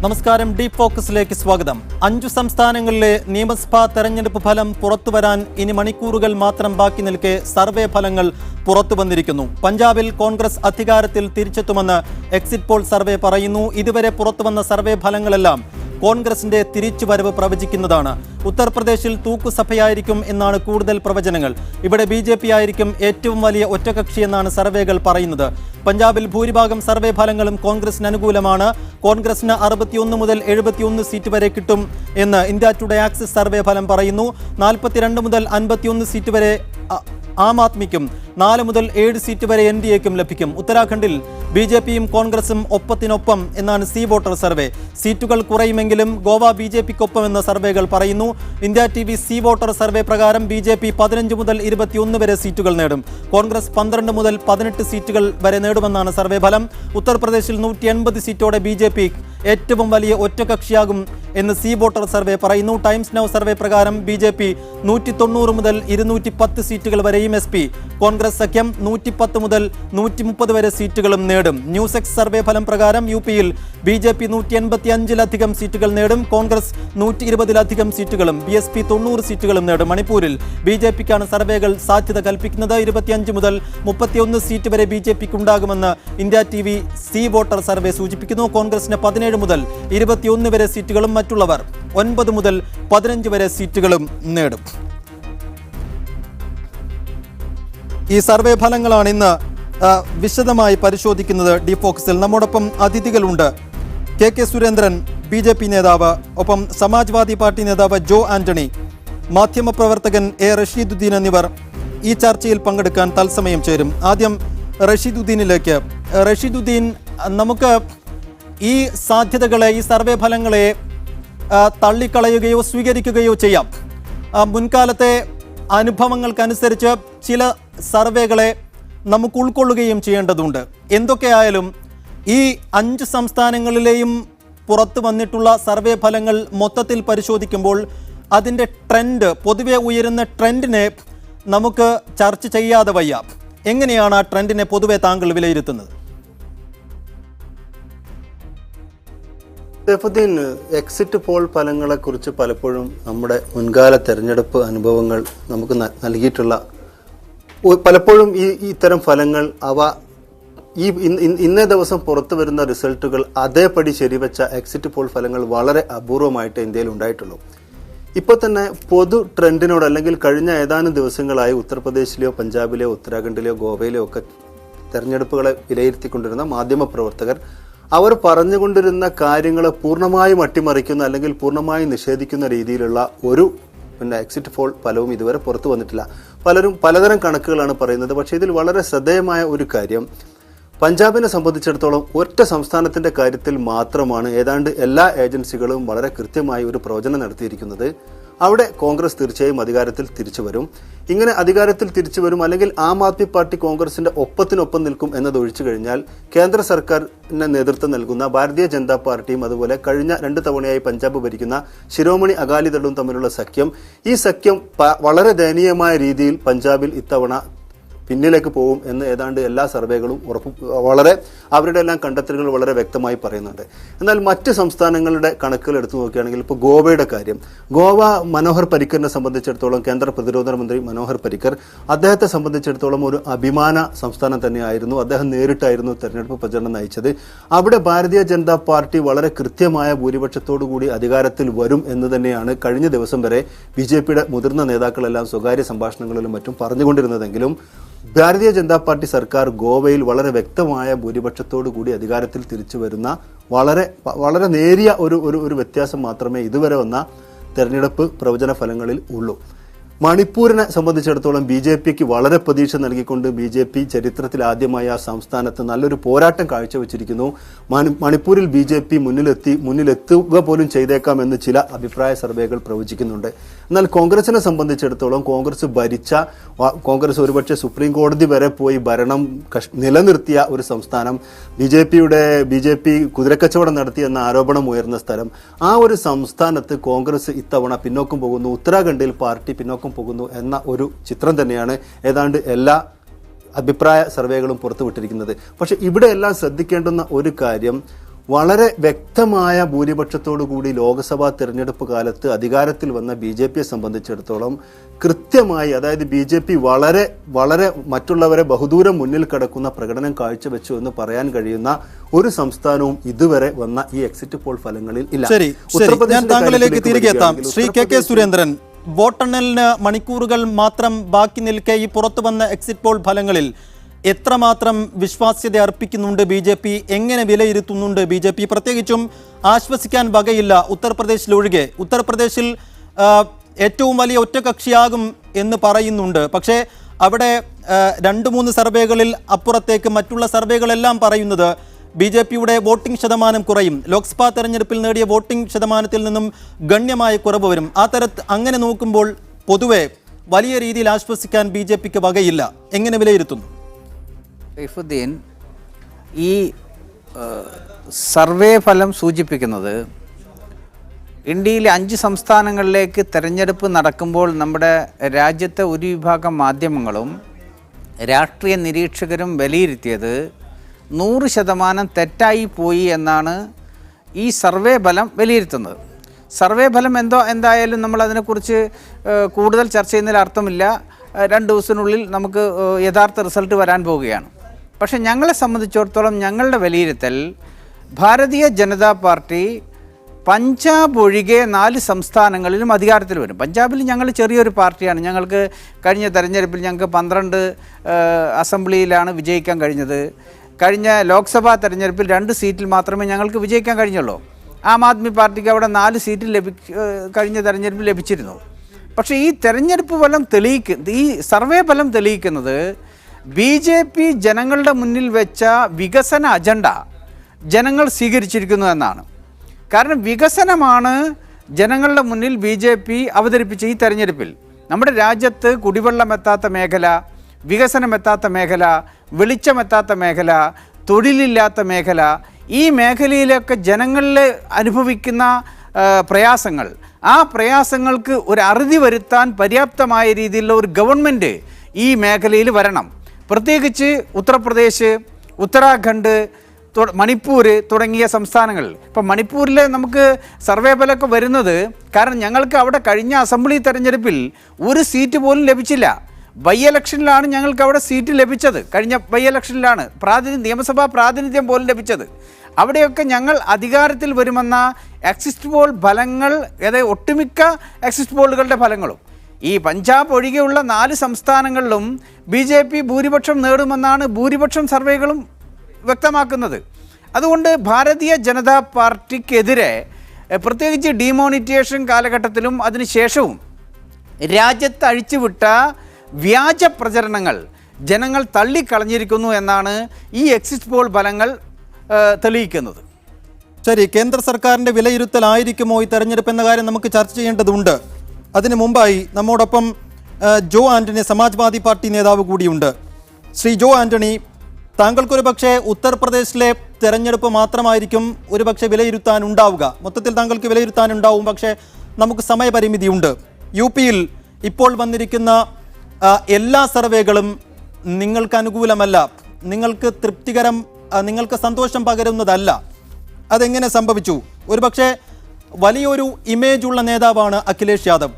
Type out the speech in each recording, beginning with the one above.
നമസ്കാരം. ഡീപ് ഫോക്കസിലേക്ക് സ്വാഗതം. 5 സംസ്ഥാനങ്ങളിലെ നിയമസഭാ തെരഞ്ഞെടുപ്പ് ഫലം പുറത്തുവരാൻ ഇനി മണിക്കൂറുകൾ മാത്രം ബാക്കി നിൽക്കെ സർവേ ഫലങ്ങൾ പുറത്തു വന്നിരിക്കുന്നു. പഞ്ചാബിൽ കോൺഗ്രസ് അധികാരത്തിൽ തിരിച്ചെത്തുമെന്ന് എക്സിറ്റ് പോൾ സർവേ പറയുന്നു. ഇതുവരെ പുറത്തുവന്ന സർവേ ഫലങ്ങളെല്ലാം കോൺഗ്രസിന്റെ തിരിച്ചുവരവ് പ്രവചിക്കുന്നതാണ്. ഉത്തർപ്രദേശിൽ തൂക്കുസഭയായിരിക്കും എന്നാണ് കൂടുതൽ പ്രവചനങ്ങൾ. ഇവിടെ BJP ആയിരിക്കും ഏറ്റവും വലിയ ഒറ്റകക്ഷി എന്നാണ് സർവേകൾ പറയുന്നത്. പഞ്ചാബിൽ ഭൂരിഭാഗം സർവേ ഫലങ്ങളും കോൺഗ്രസിന് അനുകൂലമാണ്. കോൺഗ്രസിന് 61 മുതൽ 71 സീറ്റ് വരെ കിട്ടും എന്ന് ഇന്ത്യ ടുഡേ ആക്സിസ് സർവേ ഫലം പറയുന്നു. 42 മുതൽ 51 സീറ്റ് വരെ ആം ആദ്മിക്കും 4 മുതൽ 7 സീറ്റ് വരെ NDAക്കും ലഭിക്കും. ഉത്തരാഖണ്ഡിൽ BJPയും കോൺഗ്രസും ഒപ്പത്തിനൊപ്പം എന്നാണ് സി വോട്ടർ സർവേ. സീറ്റുകൾ കുറയുമെങ്കിലും ഗോവ BJPക്കൊപ്പം എന്ന സർവേകൾ പറയുന്നു. India TV C voter survey പ്രകാരം BJP 15 മുതൽ 21 വരെ സീറ്റുകൾ നേടും. കോൺഗ്രസ് 12 മുതൽ 18 സീറ്റുകൾ വരെ നേടുമെന്നാണ് സർവേ ഫലം. ഉത്തർപ്രദേശിൽ 180 സീറ്റോടെ BJP ഏറ്റവും വലിയ ഒറ്റകക്ഷിയാകും എന്ന് സി വോട്ടർ സർവേ പറയുന്നു. ടൈംസ് നൗ സർവേ പ്രകാരം BJP 190 മുതൽ 210 സീറ്റുകൾ വരെയും SP കോൺഗ്രസ് സഖ്യം 110 മുതൽ 130 വരെ സീറ്റുകളും നേടും. ന്യൂസ് എക്സ് സർവേ ഫലം പ്രകാരം UPയിൽ BJP 185-ലധികം സീറ്റുകൾ നേടും. കോൺഗ്രസ് 120-ലധികം സീറ്റുകളും BSP 90 സീറ്റുകളും നേടും. മണിപ്പൂരിൽ BJPക്കാണ് സർവേകൾ സാധ്യത കൽപ്പിക്കുന്നത്. 25 മുതൽ 31 സീറ്റ് വരെ BJPക്ക് ഉണ്ടാകുമെന്ന് India TV C voter survey സൂചിപ്പിക്കുന്നു. കോൺഗ്രസിന് 17 മുതൽ 21 വരെ സീറ്റുകളും മറ്റുള്ളവർ 9 മുതൽ 15 വരെ സീറ്റുകളും നേടും. ഈ സർവേ ഫലങ്ങളാണ് ഇന്ന് വിശദമായി പരിശോധിക്കുന്നത് ഡീപ് ഫോക്കസിൽ. നമ്മോടൊപ്പം അതിഥികളുണ്ട്. KK സുരേന്ദ്രൻ, BJP നേതാവ്, ഒപ്പം സമാജ്വാദി പാർട്ടി നേതാവ് ജോ ആന്റണി, മാധ്യമപ്രവർത്തകൻ A റഷീദുദ്ദീൻ എന്നിവർ ഈ ചർച്ചയിൽ പങ്കെടുക്കാൻ തത്സമയം ചേരും. ആദ്യം റഷീദുദ്ദീനിലേക്ക്. റഷീദുദ്ദീൻ, നമുക്ക് ഈ സാധ്യതകളെ, ഈ സർവേ ഫലങ്ങളെ തള്ളിക്കളയുകയോ സ്വീകരിക്കുകയോ ചെയ്യാം. മുൻകാലത്തെ അനുഭവങ്ങൾക്കനുസരിച്ച് ചില സർവേകളെ നമുക്ക് ഉൾക്കൊള്ളുകയും ചെയ്യേണ്ടതുണ്ട്. എന്തൊക്കെയായാലും ഈ 5 സംസ്ഥാനങ്ങളിലെയും പുറത്തു വന്നിട്ടുള്ള സർവേ ഫലങ്ങൾ മൊത്തത്തിൽ പരിശോധിക്കുമ്പോൾ അതിൻ്റെ ട്രെൻഡ്, പൊതുവെ ഉയരുന്ന ട്രെൻഡിനെ നമുക്ക് ചർച്ച ചെയ്യാതെ വയ്യ. എങ്ങനെയാണ് ആ ട്രെൻഡിനെ പൊതുവെ താങ്കൾ വിലയിരുത്തുന്നത്? എക്സിറ്റ് പോൾ ഫലങ്ങളെക്കുറിച്ച് പലപ്പോഴും നമ്മുടെ മുൻകാല തെരഞ്ഞെടുപ്പ് അനുഭവങ്ങൾ നമുക്ക് നൽകിയിട്ടുള്ള പലപ്പോഴും ഇത്തരം ഫലങ്ങൾ ഇന്നേ ദിവസം പുറത്തു വരുന്ന റിസൾട്ടുകൾ അതേപടി ശരിവെച്ച എക്സിറ്റ് പോൾ ഫലങ്ങൾ വളരെ അപൂർവമായിട്ട് ഇന്ത്യയിൽ ഉണ്ടായിട്ടുള്ളൂ. ഇപ്പോൾ തന്നെ പൊതു ട്രെൻഡിനോട്, അല്ലെങ്കിൽ കഴിഞ്ഞ ഏതാനും ദിവസങ്ങളായി ഉത്തർപ്രദേശിലെയോ പഞ്ചാബിലെയോ ഉത്തരാഖണ്ഡിലെയോ ഗോവയിലെയോ ഒക്കെ തെരഞ്ഞെടുപ്പുകളെ വിലയിരുത്തിക്കൊണ്ടിരുന്ന മാധ്യമപ്രവർത്തകർ അവർ പറഞ്ഞുകൊണ്ടിരുന്ന കാര്യങ്ങളെ പൂർണ്ണമായും അട്ടിമറിക്കുന്ന, അല്ലെങ്കിൽ പൂർണ്ണമായും നിഷേധിക്കുന്ന രീതിയിലുള്ള ഒരു എക്സിറ്റ് പോൾ ഫലവും ഇതുവരെ പുറത്തു വന്നിട്ടില്ല. പലരും പലതരം കണക്കുകളാണ് പറയുന്നത്. പക്ഷേ ഇതിൽ വളരെ ശ്രദ്ധേയമായ ഒരു കാര്യം, പഞ്ചാബിനെ സംബന്ധിച്ചിടത്തോളം ഒറ്റ സംസ്ഥാനത്തിൻ്റെ കാര്യത്തിൽ മാത്രമാണ് ഏതാണ്ട് എല്ലാ ഏജൻസികളും വളരെ കൃത്യമായി ഒരു പ്രവചനം നടത്തിയിരിക്കുന്നത്. അവിടെ കോൺഗ്രസ് തീർച്ചയായും അധികാരത്തിൽ തിരിച്ചു വരും. ഇങ്ങനെ അധികാരത്തിൽ തിരിച്ചു വരും, അല്ലെങ്കിൽ ആം ആദ്മി പാർട്ടി കോൺഗ്രസിന്റെ ഒപ്പത്തിനൊപ്പം നിൽക്കും എന്നത് ഒഴിച്ചു കഴിഞ്ഞാൽ കേന്ദ്ര സർക്കാരിന് നേതൃത്വം നൽകുന്ന ഭാരതീയ ജനതാ പാർട്ടിയും അതുപോലെ കഴിഞ്ഞ 2 തവണയായി പഞ്ചാബ് ഭരിക്കുന്ന ശിരോമണി അകാലിദളും തമ്മിലുള്ള സഖ്യം, ഈ സഖ്യം വളരെ ദയനീയമായ രീതിയിൽ പഞ്ചാബിൽ ഇത്തവണ പിന്നിലേക്ക് പോകും എന്ന് ഏതാണ്ട് എല്ലാ സർവേകളും വളരെ അവരുടെ എല്ലാം കണ്ടെത്തലുകൾ വളരെ വ്യക്തമായി പറയുന്നുണ്ട്. എന്നാൽ മറ്റ് സംസ്ഥാനങ്ങളുടെ കണക്കുകൾ എടുത്തു നോക്കുകയാണെങ്കിൽ ഇപ്പോൾ ഗോവയുടെ കാര്യം, ഗോവ മനോഹർ പരിക്കറിനെ സംബന്ധിച്ചിടത്തോളം, കേന്ദ്ര പ്രതിരോധ മന്ത്രി മനോഹർ പരിക്കർ, അദ്ദേഹത്തെ സംബന്ധിച്ചിടത്തോളം ഒരു അഭിമാന സംസ്ഥാനം തന്നെയായിരുന്നു. അദ്ദേഹം നേരിട്ടായിരുന്നു തെരഞ്ഞെടുപ്പ് പ്രചരണം നയിച്ചത്. അവിടെ ഭാരതീയ ജനതാ പാർട്ടി വളരെ കൃത്യമായ ഭൂരിപക്ഷത്തോടു കൂടി അധികാരത്തിൽ വരും എന്ന് തന്നെയാണ് കഴിഞ്ഞ ദിവസം വരെ BJPയുടെ മുതിർന്ന നേതാക്കളെല്ലാം സ്വകാര്യ സംഭാഷണങ്ങളിലും മറ്റും പറഞ്ഞുകൊണ്ടിരുന്നതെങ്കിലും ഭാരതീയ ജനതാ പാർട്ടി സർക്കാർ ഗോവയിൽ വളരെ വ്യക്തമായ ഭൂരിപക്ഷത്തോടു കൂടി അധികാരത്തിൽ തിരിച്ചു വരുന്ന വളരെ നേരിയ ഒരു വ്യത്യാസം മാത്രമേ ഇതുവരെ വന്ന തെരഞ്ഞെടുപ്പ് പ്രവചന ഫലങ്ങളിൽ ഉള്ളൂ. മണിപ്പൂരിനെ സംബന്ധിച്ചിടത്തോളം BJPക്ക് വളരെ പ്രതീക്ഷ നൽകിക്കൊണ്ട് BJP ചരിത്രത്തിൽ ആദ്യമായി ആ സംസ്ഥാനത്ത് നല്ലൊരു പോരാട്ടം കാഴ്ചവെച്ചിരിക്കുന്നു. മണിപ്പൂരിൽ BJP മുന്നിലെത്തുക പോലും ചെയ്തേക്കാമെന്ന് ചില അഭിപ്രായ സർവേകൾ പ്രവചിക്കുന്നുണ്ട്. എന്നാൽ കോൺഗ്രസിനെ സംബന്ധിച്ചിടത്തോളം കോൺഗ്രസ് ഒരുപക്ഷെ സുപ്രീം കോടതി വരെ പോയി ഭരണം നിലനിർത്തിയ ഒരു സംസ്ഥാനം, BJP കുതിരക്കച്ചവടം നടത്തിയെന്ന ആരോപണം ഉയർന്ന സ്ഥലം, ആ ഒരു സംസ്ഥാനത്ത് കോൺഗ്രസ് ഇത്തവണ പിന്നോക്കം പോകുന്നു. ഉത്തരാഖണ്ഡിൽ പാർട്ടി പിന്നോക്കം പോകുന്നു എന്ന ഒരു ചിത്രം തന്നെയാണ് ഏതാണ്ട് എല്ലാ അഭിപ്രായ സർവേകളും പുറത്തുവിട്ടിരിക്കുന്നത്. പക്ഷെ ഇവിടെയെല്ലാം ശ്രദ്ധിക്കേണ്ടുന്ന ഒരു കാര്യം, വളരെ വ്യക്തമായ ഭൂരിപക്ഷത്തോടു കൂടി ലോക്സഭാ തെരഞ്ഞെടുപ്പ് കാലത്ത് അധികാരത്തിൽ വന്ന BJPയെ സംബന്ധിച്ചിടത്തോളം കൃത്യമായി, അതായത് BJP വളരെ വളരെ മറ്റുള്ളവരെ ബഹുദൂരം മുന്നിൽ കിടക്കുന്ന പ്രകടനം കാഴ്ചവെച്ചു എന്ന് പറയാൻ കഴിയുന്ന ഒരു സംസ്ഥാനവും ഇതുവരെ വന്ന ഈ എക്സിറ്റ് പോൾ ഫലങ്ങളിൽ ഇല്ല. ശരി, ഞാൻ താങ്കളിലേക്ക് തിരികെ എത്താം. ശ്രീ KK സുരേന്ദ്രൻ, വോട്ടെണ്ണലിന് മണിക്കൂറുകൾ മാത്രം ബാക്കി നിൽക്കെ ഈ പുറത്തു വന്ന എക്സിറ്റ് പോൾ ഫലങ്ങളിൽ എത്രമാത്രം വിശ്വാസ്യത അർപ്പിക്കുന്നുണ്ട് BJP? എങ്ങനെ വിലയിരുത്തുന്നുണ്ട് BJP? പ്രത്യേകിച്ചും ആശ്വസിക്കാൻ വകയില്ല ഉത്തർപ്രദേശിലൊഴികെ. ഉത്തർപ്രദേശിൽ ഏറ്റവും വലിയ ഒറ്റകക്ഷിയാകും എന്ന് പറയുന്നുണ്ട്. പക്ഷേ അവിടെ 2-3 സർവേകളിൽ അപ്പുറത്തേക്ക് മറ്റുള്ള സർവേകളെല്ലാം പറയുന്നത് BJPയുടെ വോട്ടിംഗ് ശതമാനം കുറയും, ലോക്സഭാ തെരഞ്ഞെടുപ്പിൽ നേടിയ വോട്ടിംഗ് ശതമാനത്തിൽ നിന്നും ഗണ്യമായ കുറവ് വരും. അങ്ങനെ നോക്കുമ്പോൾ പൊതുവെ വലിയ രീതിയിൽ ആശ്വസിക്കാൻ BJPക്ക് വകയില്ല. എങ്ങനെ വിലയിരുത്തുന്നു? സൈഫുദ്ദീൻ, ഈ സർവേ ഫലം സൂചിപ്പിക്കുന്നത് ഇന്ത്യയിലെ 5 സംസ്ഥാനങ്ങളിലേക്ക് തെരഞ്ഞെടുപ്പ് നടക്കുമ്പോൾ നമ്മുടെ രാജ്യത്തെ ഒരു വിഭാഗം മാധ്യമങ്ങളും രാഷ്ട്രീയ നിരീക്ഷകരും വിലയിരുത്തിയത് 100% തെറ്റായി പോയി എന്നാണ് ഈ സർവേ ഫലം വിലയിരുത്തുന്നത്. സർവേ ഫലം എന്തായാലും നമ്മൾ അതിനെക്കുറിച്ച് കൂടുതൽ ചർച്ച ചെയ്യുന്നതിൽ അർത്ഥമില്ല. 2 ദിവസത്തിനുള്ളിൽ നമുക്ക് യഥാർത്ഥ റിസൾട്ട് വരാൻ പോവുകയാണ്. പക്ഷേ ഞങ്ങളെ സംബന്ധിച്ചിടത്തോളം ഞങ്ങളുടെ വിലയിരുത്തൽ, ഭാരതീയ ജനതാ പാർട്ടി പഞ്ചാബ് ഒഴികെ 4 സംസ്ഥാനങ്ങളിലും അധികാരത്തിൽ വരും. പഞ്ചാബിൽ ഞങ്ങൾ ചെറിയൊരു പാർട്ടിയാണ്. ഞങ്ങൾക്ക് കഴിഞ്ഞ തെരഞ്ഞെടുപ്പിൽ ഞങ്ങൾക്ക് 12 അസംബ്ലിയിലാണ് വിജയിക്കാൻ കഴിഞ്ഞത്. കഴിഞ്ഞ ലോക്സഭാ തെരഞ്ഞെടുപ്പിൽ 2 സീറ്റിൽ മാത്രമേ ഞങ്ങൾക്ക് വിജയിക്കാൻ കഴിഞ്ഞുള്ളൂ. ആം ആദ്മി പാർട്ടിക്ക് അവിടെ 4 സീറ്റിൽ കഴിഞ്ഞ തെരഞ്ഞെടുപ്പിൽ ലഭിച്ചിരുന്നു. പക്ഷേ ഈ തെരഞ്ഞെടുപ്പ് ഫലം ഈ സർവേ ഫലം തെളിയിക്കുന്നത് BJP ജനങ്ങളുടെ മുന്നിൽ വെച്ച വികസന അജണ്ട ജനങ്ങൾ സ്വീകരിച്ചിരിക്കുന്നു എന്നാണ്. കാരണം വികസനമാണ് ജനങ്ങളുടെ മുന്നിൽ BJP അവതരിപ്പിച്ച ഈ തെരഞ്ഞെടുപ്പിൽ. നമ്മുടെ രാജ്യത്ത് കുടിവെള്ളമെത്താത്ത മേഖല, വികസനമെത്താത്ത മേഖല, വെളിച്ചമെത്താത്ത മേഖല, തൊഴിലില്ലാത്ത മേഖല, ഈ മേഖലയിലൊക്കെ ജനങ്ങളിൽ അനുഭവിക്കുന്ന പ്രയാസങ്ങൾ, ആ പ്രയാസങ്ങൾക്ക് ഒരു അറുതി വരുത്താൻ പര്യാപ്തമായ രീതിയിലുള്ള ഒരു ഗവൺമെൻറ് ഈ മേഖലയിൽ വരണം. പ്രത്യേകിച്ച് ഉത്തർപ്രദേശ്, ഉത്തരാഖണ്ഡ്, മണിപ്പൂർ തുടങ്ങിയ സംസ്ഥാനങ്ങൾ. ഇപ്പം മണിപ്പൂരിൽ നമുക്ക് സർവേ ഫലമൊക്കെ വരുന്നത് കാരണം ഞങ്ങൾക്ക് അവിടെ കഴിഞ്ഞ അസംബ്ലി തെരഞ്ഞെടുപ്പിൽ ഒരു സീറ്റ് പോലും ലഭിച്ചില്ല. ബൈ ഇലക്ഷനിലാണ് ഞങ്ങൾക്ക് അവിടെ സീറ്റ് ലഭിച്ചത്. കഴിഞ്ഞ ബൈ ഇലക്ഷനിലാണ് നിയമസഭാ പ്രാതിനിധ്യം പോലും ലഭിച്ചത്. അവിടെയൊക്കെ ഞങ്ങൾ അധികാരത്തിൽ വരുമെന്ന എക്സിറ്റ് പോൾ ഫലങ്ങൾ, അതായത് ഒട്ടുമിക്ക എക്സിറ്റ് പോളുകളുടെ ഫലങ്ങളും ഈ പഞ്ചാബ് ഒഴികെയുള്ള 4 സംസ്ഥാനങ്ങളിലും BJP ഭൂരിപക്ഷം നേടുമെന്നാണ് ഭൂരിപക്ഷം സർവേകളും വ്യക്തമാക്കുന്നത്. അതുകൊണ്ട് ഭാരതീയ ജനതാ പാർട്ടിക്കെതിരെ പ്രത്യേകിച്ച് ഡിമോണിറ്റൈസേഷൻ കാലഘട്ടത്തിലും അതിനുശേഷവും രാജ്യത്ത് അഴിച്ചുവിട്ട വ്യാജ പ്രചരണങ്ങൾ ജനങ്ങൾ തള്ളിക്കളഞ്ഞിരിക്കുന്നു എന്നാണ് ഈ എക്സിറ്റ് പോൾ ഫലങ്ങൾ തെളിയിക്കുന്നത്. ശരി, കേന്ദ്ര സർക്കാരിൻ്റെ വിലയിരുത്തലായിരിക്കുമോ ഈ തെരഞ്ഞെടുപ്പ് എന്ന കാര്യം നമുക്ക് ചർച്ച ചെയ്യേണ്ടതുണ്ട്. അതിനു മുമ്പായി നമ്മോടൊപ്പം ജോ ആൻ്റണി, സമാജ്വാദി പാർട്ടി നേതാവ് കൂടിയുണ്ട്. ശ്രീ ജോ ആൻ്റണി, താങ്കൾക്കൊരു പക്ഷേ ഉത്തർപ്രദേശിലെ തെരഞ്ഞെടുപ്പ് മാത്രമായിരിക്കും ഒരു പക്ഷേ വിലയിരുത്താനുണ്ടാവുക. മൊത്തത്തിൽ താങ്കൾക്ക് വിലയിരുത്താനുണ്ടാവും, പക്ഷേ നമുക്ക് സമയപരിമിതിയുണ്ട്. UPയിൽ ഇപ്പോൾ വന്നിരിക്കുന്ന എല്ലാ സർവേകളും നിങ്ങൾക്ക് അനുകൂലമല്ല, നിങ്ങൾക്ക് സന്തോഷം പകരുന്നതല്ല. അതെങ്ങനെ സംഭവിച്ചു? ഒരുപക്ഷെ വലിയൊരു ഇമേജ് ഉള്ള നേതാവാണ് അഖിലേഷ് യാദവ്.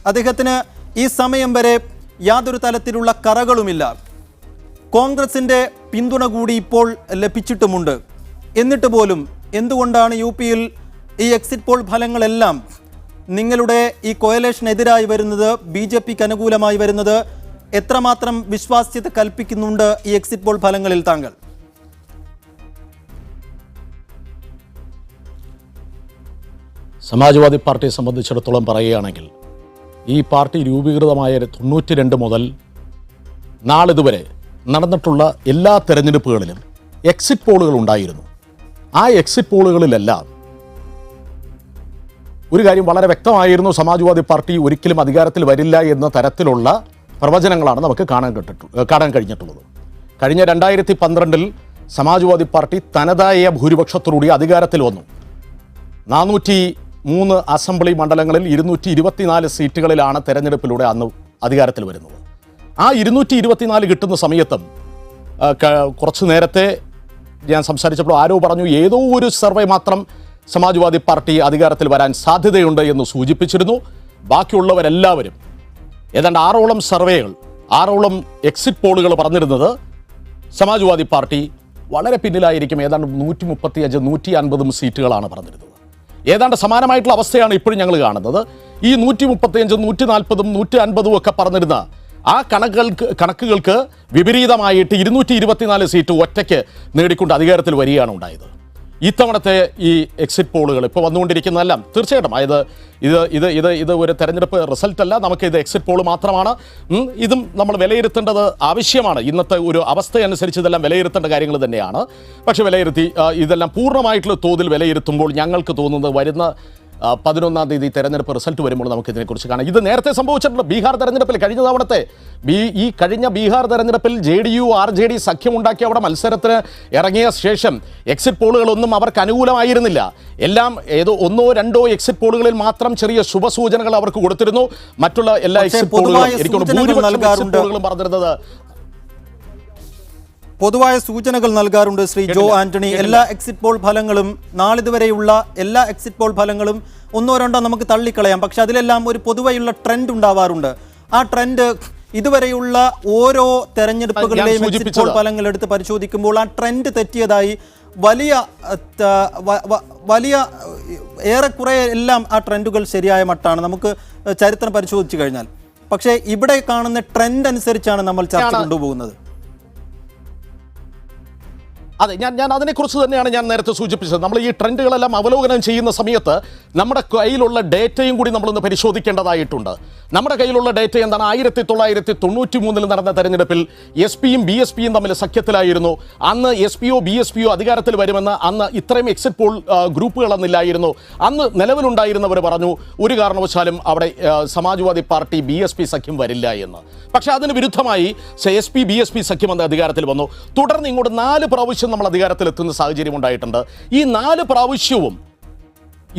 അദ്ദേഹത്തിന് ഈ സമയം വരെ യാതൊരു തരത്തിലുള്ള കറകളുമില്ല. കോൺഗ്രസിൻ്റെ പിന്തുണ കൂടി ഇപ്പോൾ ലഭിച്ചിട്ടുമുണ്ട്. എന്നിട്ട് പോലും എന്തുകൊണ്ടാണ് UPയിൽ ഈ എക്സിറ്റ് പോൾ ഫലങ്ങളെല്ലാം നിങ്ങളുടെ ഈ കോയലേഷനെതിരായി വരുന്നത്, BJPക്ക് അനുകൂലമായി വരുന്നത്? എത്രമാത്രം വിശ്വാസ്യത കൽപ്പിക്കുന്നുണ്ട് ഈ എക്സിറ്റ് പോൾ ഫലങ്ങളിൽ താങ്കൾ? സമാജ്വാദി പാർട്ടിയെ സംബന്ധിച്ചിടത്തോളം പറയുകയാണെങ്കിൽ ഈ പാർട്ടി രൂപീകൃതമായ 92 മുതൽ നാളിതുവരെ നടന്നിട്ടുള്ള എല്ലാ തെരഞ്ഞെടുപ്പുകളിലും എക്സിറ്റ് പോളുകൾ ഉണ്ടായിരുന്നു. ആ എക്സിറ്റ് പോളുകളിലെല്ലാം ഒരു കാര്യം വളരെ വ്യക്തമായിരുന്നു: സമാജ്വാദി പാർട്ടി ഒരിക്കലും അധികാരത്തിൽ വരില്ല എന്ന തരത്തിലുള്ള പ്രവചനങ്ങളാണ് നമുക്ക് കാണാൻ കഴിഞ്ഞിട്ടുള്ളത്. കഴിഞ്ഞ 2012 സമാജ്വാദി പാർട്ടി തനതായ ഭൂരിപക്ഷത്തോടുകൂടി അധികാരത്തിൽ വന്നു. 403 അസംബ്ലി മണ്ഡലങ്ങളിൽ 224 സീറ്റുകളിലാണ് തെരഞ്ഞെടുപ്പിലൂടെ അന്ന് അധികാരത്തിൽ വരുന്നത്. ആ 224 കിട്ടുന്ന സമയത്തും കുറച്ചു നേരത്തെ ഞാൻ സംസാരിച്ചപ്പോൾ ആരോ പറഞ്ഞു ഏതോ ഒരു സർവേ മാത്രം സമാജ്വാദി പാർട്ടി അധികാരത്തിൽ വരാൻ സാധ്യതയുണ്ട് എന്ന് സൂചിപ്പിച്ചിരുന്നു. ബാക്കിയുള്ളവരെല്ലാവരും ഏതാണ്ട് 6ഓളം സർവേകൾ 6ഓളം എക്സിറ്റ് പോളുകൾ പറഞ്ഞിരുന്നത് സമാജ്വാദി പാർട്ടി വളരെ പിന്നിലായിരിക്കും. ഏതാണ്ട് 135 150 സീറ്റുകളാണ് പറഞ്ഞിരുന്നത്. ഏതാണ്ട് സമാനമായിട്ടുള്ള അവസ്ഥയാണ് ഇപ്പോഴും ഞങ്ങൾ കാണുന്നത്. ഈ 135 140 150 ഒക്കെ പറഞ്ഞിരുന്ന ആ കണക്കുകൾക്ക് വിപരീതമായിട്ട് 224 സീറ്റ് ഒറ്റയ്ക്ക് നേടിക്കൊണ്ട് അധികാരത്തിൽ വരികയാണ് ഉണ്ടായത്. ഇത്തവണത്തെ ഈ എക്സിറ്റ് പോളുകൾ ഇപ്പോൾ വന്നുകൊണ്ടിരിക്കുന്നതെല്ലാം തീർച്ചയായിട്ടും ഇത് ഒരു തെരഞ്ഞെടുപ്പ് റിസൾട്ട് അല്ല, നമുക്കിത് എക്സിറ്റ് പോൾ മാത്രമാണ്. ഇതും നമ്മൾ വിലയിരുത്തേണ്ടത് ആവശ്യമാണ്. ഇന്നത്തെ ഒരു അവസ്ഥയനുസരിച്ച് ഇതെല്ലാം വിലയിരുത്തേണ്ട കാര്യങ്ങൾ തന്നെയാണ്. പക്ഷേ ഇതെല്ലാം പൂർണ്ണമായിട്ടുള്ള തോതിൽ വിലയിരുത്തുമ്പോൾ ഞങ്ങൾക്ക് തോന്നുന്നത് വരുന്ന 11-ാം തീയതി തെരഞ്ഞെടുപ്പ് റിസൾട്ട് വരുമ്പോൾ നമുക്ക് ഇതിനെക്കുറിച്ച് കാണാം. ഇത് നേരത്തെ സംഭവിച്ചിട്ടുണ്ട്. ബീഹാർ തെരഞ്ഞെടുപ്പിൽ കഴിഞ്ഞ തവണത്തെ കഴിഞ്ഞ ബീഹാർ തെരഞ്ഞെടുപ്പിൽ JDU RJD സഖ്യമുണ്ടാക്കി അവിടെ മത്സരത്തിന് ഇറങ്ങിയ ശേഷം എക്സിറ്റ് പോളുകളൊന്നും അവർക്ക് അനുകൂലമായിരുന്നില്ല. എല്ലാം ഏതോ 1 or 2 എക്സിറ്റ് പോളുകളിൽ മാത്രം ചെറിയ ശുഭസൂചനകൾ അവർക്ക് കൊടുത്തിരുന്നു. മറ്റുള്ള എല്ലാ എക്സിറ്റ് പോളുകളും പറഞ്ഞിരുന്നത് പൊതുവായ സൂചനകൾ നൽകാറുണ്ട്. ശ്രീ ജോ ആന്റണി, എല്ലാ എക്സിറ്റ് പോൾ ഫലങ്ങളും നാളിതുവരെയുള്ള എല്ലാ എക്സിറ്റ് പോൾ ഫലങ്ങളും 1 or 2 നമുക്ക് തള്ളിക്കളയാം. പക്ഷെ അതിലെല്ലാം ഒരു പൊതുവെയുള്ള ട്രെൻഡ് ഉണ്ടാവാറുണ്ട്. ആ ട്രെൻഡ് ഇതുവരെയുള്ള ഓരോ തെരഞ്ഞെടുപ്പുകളിലെയും എക്സിറ്റ് പോൾ ഫലങ്ങൾ എടുത്ത് പരിശോധിക്കുമ്പോൾ ആ ട്രെൻഡ് തെറ്റിയതായി വലിയ ഏറെക്കുറെ എല്ലാം ആ ട്രെൻഡുകൾ ശരിയായ മട്ടാണ് നമുക്ക് ചരിത്രം പരിശോധിച്ചു കഴിഞ്ഞാൽ. പക്ഷേ ഇവിടെ കാണുന്ന ട്രെൻഡ് അനുസരിച്ചാണ് നമ്മൾ ചർച്ച കൊണ്ടുപോകുന്നത്. അതെ, ഞാൻ അതിനെക്കുറിച്ച് തന്നെയാണ് ഞാൻ നേരത്തെ സൂചിപ്പിച്ചത്. നമ്മൾ ഈ ട്രെൻഡുകളെല്ലാം അവലോകനം ചെയ്യുന്ന സമയത്ത് നമ്മുടെ കയ്യിലുള്ള ഡേറ്റയും കൂടി നമ്മളൊന്ന് പരിശോധിക്കേണ്ടതായിട്ടുണ്ട്. നമ്മുടെ കയ്യിലുള്ള ഡേറ്റ എന്താണ്? 1993 നടന്ന തെരഞ്ഞെടുപ്പിൽ SP-യും BSP-യും തമ്മിൽ സഖ്യത്തിലായിരുന്നു. അന്ന് SP-യോ BSP-യോ അധികാരത്തിൽ വരുമെന്ന് അന്ന് ഇത്രയും എക്സിറ്റ് പോൾ ഗ്രൂപ്പുകളൊന്നില്ലായിരുന്നു. അന്ന് നിലവിലുണ്ടായിരുന്നവർ പറഞ്ഞു ഒരു കാരണവശാലും അവിടെ സമാജ്വാദി പാർട്ടി BSP സഖ്യം വരില്ല എന്ന്. പക്ഷേ അതിന് വിരുദ്ധമായി SP BSP സഖ്യം അന്ന് അധികാരത്തിൽ വന്നു. തുടർന്ന് ഇങ്ങോട്ട് 4 പ്രാവശ്യം നമ്മൾ അധികാരത്തിലെത്തുന്ന സാഹചര്യം ഉണ്ടായിട്ടുണ്ട്. ഈ 4 പ്രാവശ്യവും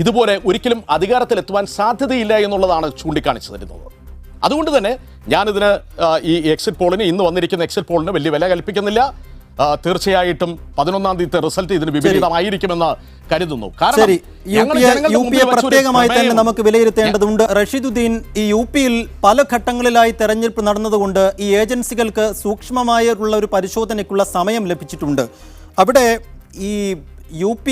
ഇതുപോലെ ഒരിക്കലും അധികാരത്തിലെത്തുവാൻ സാധ്യതയില്ല എന്നുള്ളതാണ് ചൂണ്ടിക്കാണിച്ചു തരുന്നത്. അതുകൊണ്ട് തന്നെ ഞാനിതിന് ഈ എക്സിറ്റ് പോളിന് ഇന്ന് വന്നിരിക്കുന്ന എക്സിറ്റ് പോളിന് വലിയ വില കൽപ്പിക്കുന്നില്ല. തീർച്ചയായിട്ടും 11-ാം തീയതി റിസൾട്ട് ഇതിന് വിപരീതമായിരിക്കുമെന്ന് കരുതുന്നു. ശരി, യുപിയെ പ്രത്യേകമായി തന്നെ നമുക്ക് വിലയിരുത്തേണ്ടതുണ്ട്. റഷീദുദ്ദീൻ, ഈ യുപിയിൽ പല ഘട്ടങ്ങളിലായി തെരഞ്ഞെടുപ്പ് നടന്നതുകൊണ്ട് ഈ ഏജൻസികൾക്ക് സൂക്ഷ്മമായുള്ള ഒരു പരിശോധനയ്ക്കുള്ള സമയം ലഭിച്ചിട്ടുണ്ട്. അവിടെ ഈ UP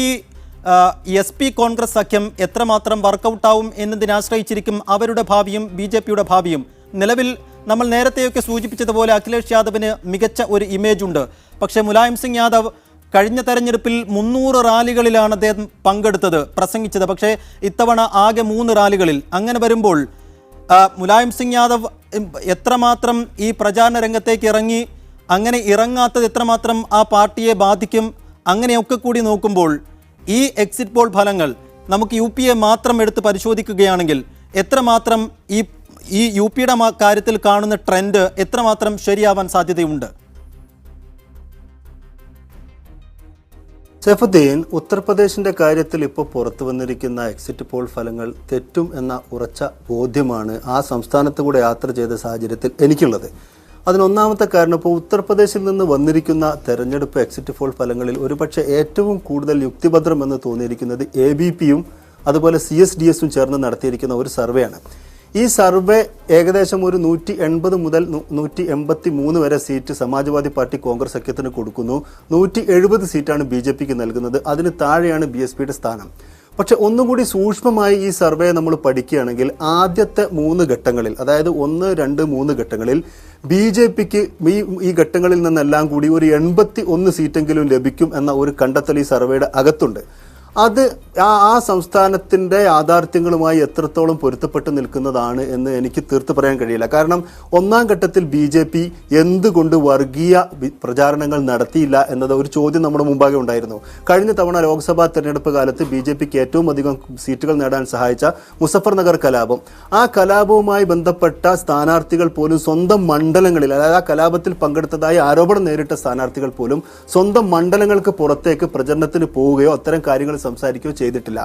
SP കോൺഗ്രസ് സഖ്യം എത്രമാത്രം വർക്കൗട്ടാവും എന്നതിനെ ആശ്രയിച്ചിരിക്കും അവരുടെ ഭാവിയും BJPയുടെ ഭാവിയും. നിലവിൽ നമ്മൾ നേരത്തെയൊക്കെ സൂചിപ്പിച്ചതുപോലെ അഖിലേഷ് യാദവിന് മികച്ച ഒരു ഇമേജ് ഉണ്ട്. പക്ഷേ മുലായം സിംഗ് യാദവ് കഴിഞ്ഞ തെരഞ്ഞെടുപ്പിൽ 300 റാലികളിലാണ് അദ്ദേഹം പങ്കെടുത്തത്, പ്രസംഗിച്ചത്. പക്ഷേ ഇത്തവണ ആകെ 3 റാലികളിൽ. അങ്ങനെ വരുമ്പോൾ മുലായം സിംഗ് യാദവ് എത്രമാത്രം ഈ പ്രചാരണ രംഗത്തേക്ക് ഇറങ്ങി, അങ്ങനെ ഇറങ്ങാത്തത് എത്രമാത്രം ആ പാർട്ടിയെ ബാധിക്കും, അങ്ങനെയൊക്കെ കൂടി നോക്കുമ്പോൾ ഈ എക്സിറ്റ് പോൾ ഫലങ്ങൾ നമുക്ക് UPയെ മാത്രം എടുത്ത് പരിശോധിക്കുകയാണെങ്കിൽ എത്രമാത്രം ഈ UPയുടെ കാര്യത്തിൽ കാണുന്ന ട്രെൻഡ് എത്രമാത്രം ശരിയാവാൻ സാധ്യതയുണ്ട്? സൈഫുദ്ദീൻ, ഉത്തർപ്രദേശിന്റെ കാര്യത്തിൽ ഇപ്പോൾ പുറത്തു വന്നിരിക്കുന്ന എക്സിറ്റ് പോൾ ഫലങ്ങൾ തെറ്റും എന്ന ഉറച്ച ബോധ്യമാണ് ആ സംസ്ഥാനത്ത് കൂടെ യാത്ര ചെയ്ത സാഹചര്യത്തിൽ എനിക്കുള്ളത്. അതിനൊന്നാമത്തെ കാരണം ഇപ്പോൾ ഉത്തർപ്രദേശിൽ നിന്ന് വന്നിരിക്കുന്ന തെരഞ്ഞെടുപ്പ് എക്സിറ്റ് പോൾ ഫലങ്ങളിൽ ഒരുപക്ഷെ ഏറ്റവും കൂടുതൽ യുക്തിഭദ്രമെന്ന് തോന്നിയിരിക്കുന്നത് ABPയും അതുപോലെ CSDSും ചേർന്ന് നടത്തിയിരിക്കുന്ന ഒരു സർവേയാണ്. ഈ സർവേ ഏകദേശം ഒരു 180 മുതൽ 183 വരെ സീറ്റ് സമാജ്വാദി പാർട്ടി കോൺഗ്രസ് സഖ്യത്തിന് കൊടുക്കുന്നു. 170 സീറ്റാണ് BJPക്ക് നൽകുന്നത്. അതിന് താഴെയാണ് BSPയുടെ സ്ഥാനം. പക്ഷെ ഒന്നുകൂടി സൂക്ഷ്മമായി ഈ സർവേ നമ്മൾ പഠിക്കുകയാണെങ്കിൽ ആദ്യത്തെ 3 ഘട്ടങ്ങളിൽ, അതായത് 1, 2, 3 ഘട്ടങ്ങളിൽ BJPക്ക് ഈ ഘട്ടങ്ങളിൽ നിന്നെല്ലാം കൂടി ഒരു 81 സീറ്റെങ്കിലും ലഭിക്കും എന്ന ഒരു കണ്ടെത്തൽ ഈ സർവേയുടെ അകത്തുണ്ട്. അത് ആ സംസ്ഥാനത്തിൻ്റെ യാഥാർത്ഥ്യങ്ങളുമായി എത്രത്തോളം പൊരുത്തപ്പെട്ട് നിൽക്കുന്നതാണ് എന്ന് എനിക്ക് തീർത്ത് പറയാൻ കഴിയില്ല. കാരണം 1-ാം ഘട്ടത്തിൽ BJP എന്തുകൊണ്ട് വർഗീയ പ്രചാരണങ്ങൾ നടത്തിയില്ല എന്നത് ഒരു ചോദ്യം നമ്മുടെ മുമ്പാകെ ഉണ്ടായിരുന്നു. കഴിഞ്ഞ തവണ ലോക്സഭാ തെരഞ്ഞെടുപ്പ് കാലത്ത് BJPക്ക് ഏറ്റവും അധികം സീറ്റുകൾ നേടാൻ സഹായിച്ച മുസഫർ നഗർ കലാപം, ആ കലാപവുമായി ബന്ധപ്പെട്ട സ്ഥാനാർത്ഥികൾ പോലും സ്വന്തം മണ്ഡലങ്ങളിൽ, അതായത് ആ കലാപത്തിൽ പങ്കെടുത്തതായി ആരോപണം നേരിട്ട സ്ഥാനാർത്ഥികൾ പോലും സ്വന്തം മണ്ഡലങ്ങൾക്ക് പുറത്തേക്ക് പ്രചരണത്തിന് പോവുകയോ അത്തരം കാര്യങ്ങൾ സംസാരിക്കുകയോ ചെയ്തിട്ടില്ല.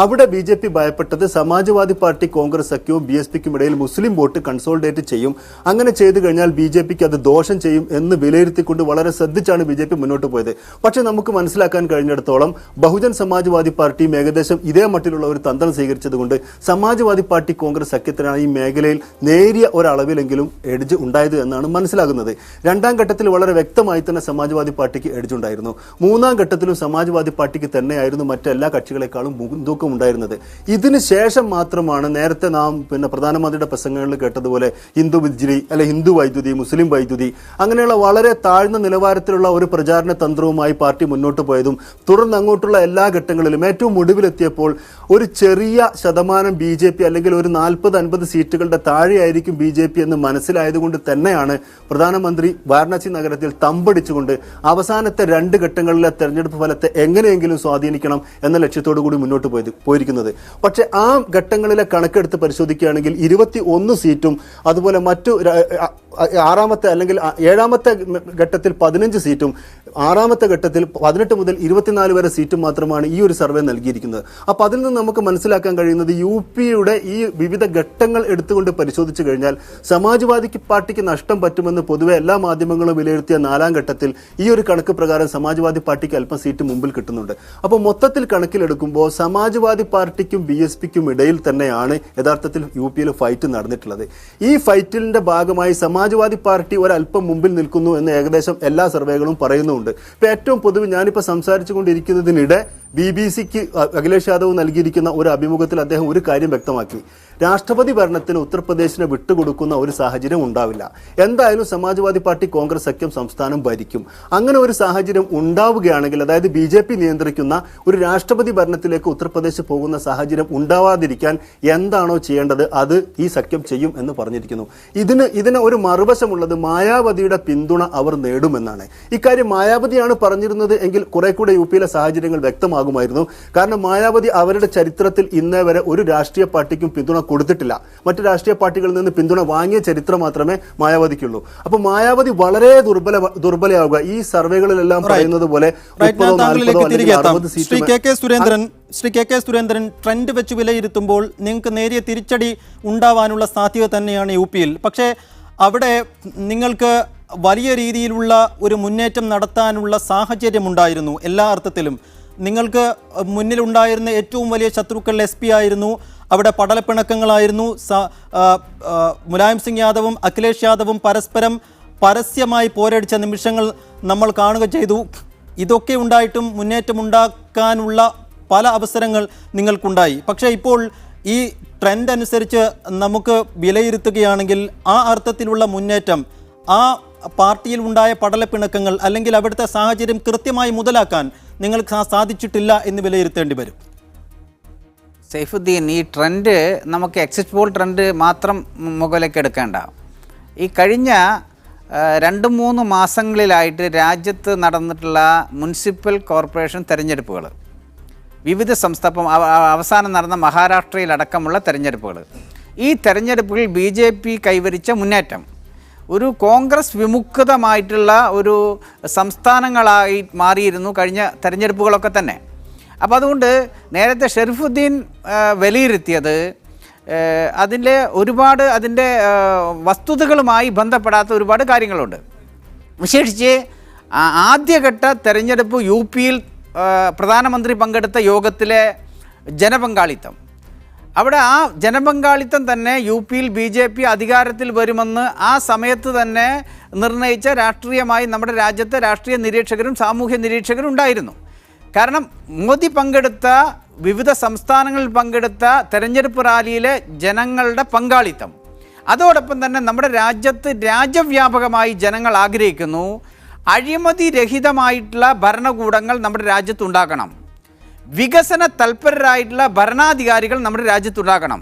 അവിടെ BJP ഭയപ്പെട്ടത് സമാജ്വാദി പാർട്ടി കോൺഗ്രസ് സഖ്യവും BSPക്കും ഇടയിൽ മുസ്ലിം വോട്ട് കൺസോളിഡേറ്റ് ചെയ്യും, അങ്ങനെ ചെയ്തു കഴിഞ്ഞാൽ BJPക്ക് അത് ദോഷം ചെയ്യും എന്ന് വിലയിരുത്തിക്കൊണ്ട് വളരെ ശ്രദ്ധിച്ചാണ് BJP മുന്നോട്ട് പോയത്. പക്ഷേ നമുക്ക് മനസ്സിലാക്കാൻ കഴിഞ്ഞിടത്തോളം ബഹുജൻ സമാജ്വാദി പാർട്ടിയും ഏകദേശം ഇതേ മട്ടിലുള്ള ഒരു തന്ത്രം സ്വീകരിച്ചതുകൊണ്ട് സമാജ്വാദി പാർട്ടി കോൺഗ്രസ് സഖ്യത്തിനാണ് ഈ മേഖലയിൽ നേരിയ ഒരളവിലെങ്കിലും എഡ്ജ് ഉണ്ടായത് എന്നാണ് മനസ്സിലാകുന്നത്. രണ്ടാം ഘട്ടത്തിൽ വളരെ വ്യക്തമായി തന്നെ സമാജ്വാദി പാർട്ടിക്ക് എഡ്ജ് ഉണ്ടായിരുന്നു. മൂന്നാം ഘട്ടത്തിലും സമാജ്വാദി പാർട്ടിക്ക് തന്നെയായിരുന്നു മറ്റെല്ലാ കക്ഷികളെക്കാളും മുൻതൂക്കം ഉണ്ടായിരുന്നത്. ഇതിന് ശേഷം മാത്രമാണ് നേരത്തെ നാം പ്രധാനമന്ത്രിയുടെ പ്രസംഗങ്ങളിൽ കേട്ടതുപോലെ ഹിന്ദു ബിജ്ലി അല്ലെ ഹിന്ദു വൈദ്യുതി, മുസ്ലിം വൈദ്യുതി, അങ്ങനെയുള്ള വളരെ താഴ്ന്ന നിലവാരത്തിലുള്ള ഒരു പ്രചാരണ തന്ത്രവുമായി പാർട്ടി മുന്നോട്ട് പോയതും തുടർന്ന് അങ്ങോട്ടുള്ള എല്ലാ ഘട്ടങ്ങളിലും ഏറ്റവും ഒടുവിലെത്തിയപ്പോൾ ഒരു ചെറിയ ശതമാനം BJP അല്ലെങ്കിൽ ഒരു 40-50 സീറ്റുകളുടെ താഴെയായിരിക്കും BJP എന്ന് മനസ്സിലായതുകൊണ്ട് തന്നെയാണ് പ്രധാനമന്ത്രി വാരണാസി നഗരത്തിൽ തമ്പടിച്ചുകൊണ്ട് അവസാനത്തെ 2 ഘട്ടങ്ങളിലെ തെരഞ്ഞെടുപ്പ് ഫലത്തെ എങ്ങനെയെങ്കിലും സ്വാധീനിക്കണം എന്ന ലക്ഷ്യത്തോടു കൂടി മുന്നോട്ട് പോയിരിക്കുന്നത്. പക്ഷേ ആ ഘട്ടങ്ങളിലെ കണക്കെടുത്ത് പരിശോധിക്കുകയാണെങ്കിൽ 21 സീറ്റും അതുപോലെ മറ്റു 6ാമത്തെ അല്ലെങ്കിൽ 7ാമത്തെ ഘട്ടത്തിൽ 15 സീറ്റും 6ാമത്തെ ഘട്ടത്തിൽ 18 മുതൽ 24 വരെ സീറ്റും മാത്രമാണ് ഈ ഒരു സർവേ നൽകിയിരിക്കുന്നത്. അപ്പോൾ അതിൽ നിന്ന് നമുക്ക് മനസ്സിലാക്കാൻ കഴിയുന്നത് UPയുടെ ഈ വിവിധ ഘട്ടങ്ങൾ എടുത്തുകൊണ്ട് പരിശോധിച്ചു കഴിഞ്ഞാൽ സമാജ്വാദി പാർട്ടിക്ക് നഷ്ടം പറ്റുമെന്ന് പൊതുവെ എല്ലാ മാധ്യമങ്ങളും വിലയിരുത്തിയ 4ാം ഘട്ടത്തിൽ ഈ ഒരു കണക്ക് പ്രകാരം സമാജ്വാദി പാർട്ടിക്ക് അല്പം സീറ്റ് മുമ്പിൽ കിട്ടുന്നുണ്ട്. അപ്പോൾ മൊത്തത്തിൽ കണക്കിലെടുക്കുമ്പോൾ സമാജ്വാദി പാർട്ടിക്കും BSPക്കും ഇടയിൽ തന്നെയാണ് യഥാർത്ഥത്തിൽ UPയിൽ ഫൈറ്റ് നടന്നിട്ടുള്ളത്. ഈ ഫൈറ്റിന്റെ ഭാഗമായി സമാജ്വാദി പാർട്ടി ഒരല്പം മുമ്പിൽ നിൽക്കുന്നു എന്ന് ഏകദേശം എല്ലാ സർവേകളും പറയുന്നുണ്ട്. ഇപ്പൊ ഏറ്റവും പൊതുവെ ഞാനിപ്പോൾ സംസാരിച്ചു കൊണ്ടിരിക്കുന്നതിനിടെ BBC-ക്ക് അഖിലേഷ് യാദവ് നൽകിയിരിക്കുന്ന ഒരു അഭിമുഖത്തിൽ അദ്ദേഹം ഒരു കാര്യം വ്യക്തമാക്കി. രാഷ്ട്രപതി ഭരണത്തിന് ഉത്തർപ്രദേശിനെ വിട്ടുകൊടുക്കുന്ന ഒരു സാഹചര്യം ഉണ്ടാവില്ല. എന്തായാലും സമാജ്വാദി പാർട്ടി കോൺഗ്രസ് സഖ്യം സംസ്ഥാനം ഭരിക്കും. അങ്ങനെ ഒരു സാഹചര്യം ഉണ്ടാവുകയാണെങ്കിൽ, അതായത് BJP നിയന്ത്രിക്കുന്ന ഒരു രാഷ്ട്രപതി ഭരണത്തിലേക്ക് ഉത്തർപ്രദേശ് പോകുന്ന സാഹചര്യം ഉണ്ടാവാതിരിക്കാൻ എന്താണോ ചെയ്യേണ്ടത് അത് ഈ സഖ്യം ചെയ്യും എന്ന് പറഞ്ഞിരിക്കുന്നു. ഇതിന് ഒരു മറുവശമുള്ളത് മായാവതിയുടെ പിന്തുണ അവർ നേടുമെന്നാണ്. ഇക്കാര്യം മായാവതിയാണ് പറഞ്ഞിരുന്നത് എങ്കിൽ കുറെ കൂടെ UPയിലെ സാഹചര്യങ്ങൾ വ്യക്തമാകുമായിരുന്നു. കാരണം മായാവതി അവരുടെ ചരിത്രത്തിൽ ഇന്നേ വരെ ഒരു രാഷ്ട്രീയ പാർട്ടിക്കും പിന്തുണ കൊടുത്തിട്ടില്ല. മറ്റു രാഷ്ട്രീയ പാർട്ടികളിൽ നിന്ന് പിന്തുണ വാങ്ങിയ ചരിത്രം മാത്രമേ മായാവതിക്കുള്ളൂ. അപ്പോൾ മായാവതി വളരെ ദുർബലയാവുക. ഈ സർവേകളിലെല്ലാം പറയുന്നത് പോലെ Shri K K Surendran trend വെച്ച് വിലയിരുത്തുമ്പോൾ നിങ്ങൾക്ക് നേരിയ തിരിച്ചടി ഉണ്ടാവാനുള്ള സാധ്യത തന്നെയാണ് UPയിൽ. പക്ഷേ അവിടെ നിങ്ങൾക്ക് വലിയ രീതിയിലുള്ള ഒരു മുന്നേറ്റം നടത്താനുള്ള സാഹചര്യമുണ്ടായിരുന്നു. എല്ലാ അർത്ഥത്തിലും നിങ്ങൾക്ക് മുന്നിലുണ്ടായിരുന്ന ഏറ്റവും വലിയ ശത്രുക്കൾ SP ആയിരുന്നു. അവിടെ പടലപ്പിണക്കങ്ങളായിരുന്നു. മുലായം സിംഗ് യാദവും അഖിലേഷ് യാദവും പരസ്പരം പരസ്യമായി പോരടിച്ച നിമിഷങ്ങൾ നമ്മൾ കാണുക ചെയ്തു. ഇതൊക്കെ ഉണ്ടായിട്ടും മുന്നേറ്റമുണ്ടാക്കാനുള്ള പല അവസരങ്ങൾ നിങ്ങൾക്കുണ്ടായി. പക്ഷേ ഇപ്പോൾ ഈ ട്രെൻഡ് അനുസരിച്ച് നമുക്ക് വിലയിരുത്തുകയാണെങ്കിൽ ആ അർത്ഥത്തിലുള്ള മുന്നേറ്റം, ആ പാർട്ടിയിൽ ഉണ്ടായ പടലപ്പിണക്കങ്ങൾ അല്ലെങ്കിൽ അവിടുത്തെ സാഹചര്യം കൃത്യമായി മുതലാക്കാൻ നിങ്ങൾക്ക് സാധിച്ചിട്ടില്ല എന്ന് വിലയിരുത്തേണ്ടി വരും. സൈഫുദ്ദീൻ, ഈ ട്രെൻഡ് നമുക്ക് എക്സിറ്റ് പോൾ ട്രെൻഡ് മാത്രം മുകളിലേക്ക് എടുക്കേണ്ട. ഈ കഴിഞ്ഞ 2-3 മാസങ്ങളിലായിട്ട് രാജ്യത്ത് നടന്നിട്ടുള്ള മുനിസിപ്പൽ കോർപ്പറേഷൻ തെരഞ്ഞെടുപ്പുകൾ, വിവിധ അവസാനം നടന്ന മഹാരാഷ്ട്രയിലടക്കമുള്ള തെരഞ്ഞെടുപ്പുകൾ, ഈ തെരഞ്ഞെടുപ്പുകളിൽ BJP കൈവരിച്ച മുന്നേറ്റം ഒരു കോൺഗ്രസ് വിമുക്തമായിട്ടുള്ള ഒരു സംസ്ഥാനങ്ങളായി മാറിയിരുന്നു കഴിഞ്ഞ തെരഞ്ഞെടുപ്പുകളൊക്കെ തന്നെ. അപ്പോൾ അതുകൊണ്ട് നേരത്തെ ഷെരീഫുദ്ദീൻ വിലയിരുത്തിയത് അതിൻ്റെ വസ്തുതകളുമായി ബന്ധപ്പെടാത്ത ഒരുപാട് കാര്യങ്ങളുണ്ട്. വിശേഷിച്ച് ആദ്യഘട്ട തെരഞ്ഞെടുപ്പ് UPയിൽ പ്രധാനമന്ത്രി പങ്കെടുത്ത യോഗത്തിലെ ജനപങ്കാളിത്തം, അവിടെ ആ ജനപങ്കാളിത്തം തന്നെ UPയിൽ BJP അധികാരത്തിൽ വരുമെന്ന് ആ സമയത്ത് തന്നെ നിർണയിച്ച രാഷ്ട്രീയമായി നമ്മുടെ രാജ്യത്തെ രാഷ്ട്രീയ നിരീക്ഷകരും സാമൂഹ്യ നിരീക്ഷകരും ഉണ്ടായിരുന്നു. കാരണം മോദി പങ്കെടുത്ത വിവിധ സംസ്ഥാനങ്ങളിൽ പങ്കെടുത്ത തെരഞ്ഞെടുപ്പ് റാലിയിലെ ജനങ്ങളുടെ പങ്കാളിത്തം, അതോടൊപ്പം തന്നെ നമ്മുടെ രാജ്യത്ത് രാജ്യവ്യാപകമായി ജനങ്ങൾ ആഗ്രഹിക്കുന്നു അഴിമതി രഹിതമായിട്ടുള്ള ഭരണകൂടങ്ങൾ നമ്മുടെ രാജ്യത്തുണ്ടാക്കണം, വികസന തൽപരരായിട്ടുള്ള ഭരണാധികാരികൾ നമ്മുടെ രാജ്യത്തുണ്ടാക്കണം.